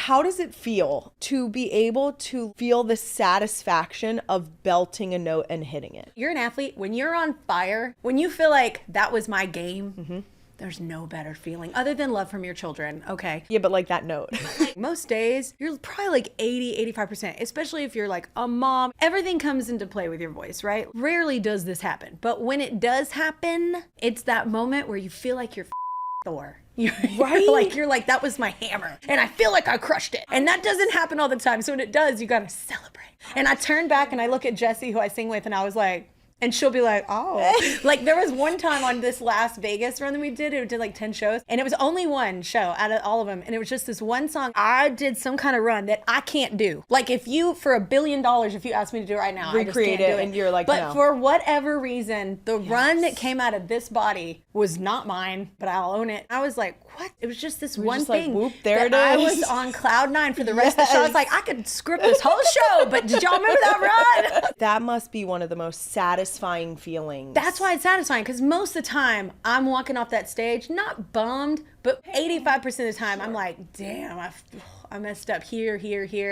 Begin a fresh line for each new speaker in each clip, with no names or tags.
how does it feel to be able to feel the satisfaction of belting a note and hitting it?
You're an athlete. When you're on fire, when you feel like that was my game, there's no better feeling other than love from your children. Okay.
Yeah, but like that note.
Most days, you're probably like 80, 85%, especially if you're like a mom. Everything comes into play with your voice, right? Rarely does this happen. But when it does happen, it's that moment where you feel like you're Thor.
Right?
You're like, that was my hammer. And I feel like I crushed it. And that doesn't happen all the time. So when it does, you got to celebrate. And I turn back and I look at Jessie, who I sing with, and I was like, and she'll be like, oh. Like there was one time on this last Vegas run that we did, it did like 10 shows. And it was only one show out of all of them. And it was just this one song. I did some kind of run that I can't do. Like if you, for $1 billion, if you asked me to do it right now, I just
Recreate
can't do
it. And you're like,
but
no.
for whatever reason, the run that came out of this body was not mine, but I'll own it. I was like, what? It was just this one
just
thing.
like, whoop, there
that
it is.
I was on cloud nine for the rest of the show. I was like, I could script this whole show, but did y'all remember that run?
That must be one of the most satisfying feelings.
That's why it's satisfying, because most of the time I'm walking off that stage, not bummed, but 85% of the time I'm like, damn, I messed up here,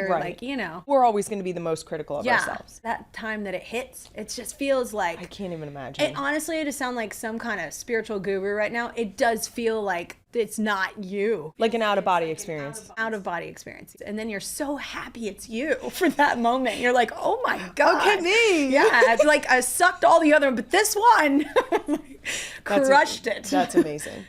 Right.
like, you know.
We're always going to be the most critical of ourselves.
That time that it hits, it just feels like,
I can't even imagine.
it honestly, to sound like some kind of spiritual guru right now, it does feel like it's not you.
Like an out-of-body experience.
Out of body experience. And then you're so happy it's you for that moment. You're like, oh my God.
Okay, me.
Yeah, it's like I sucked all the other, but this one crushed it.
That's amazing.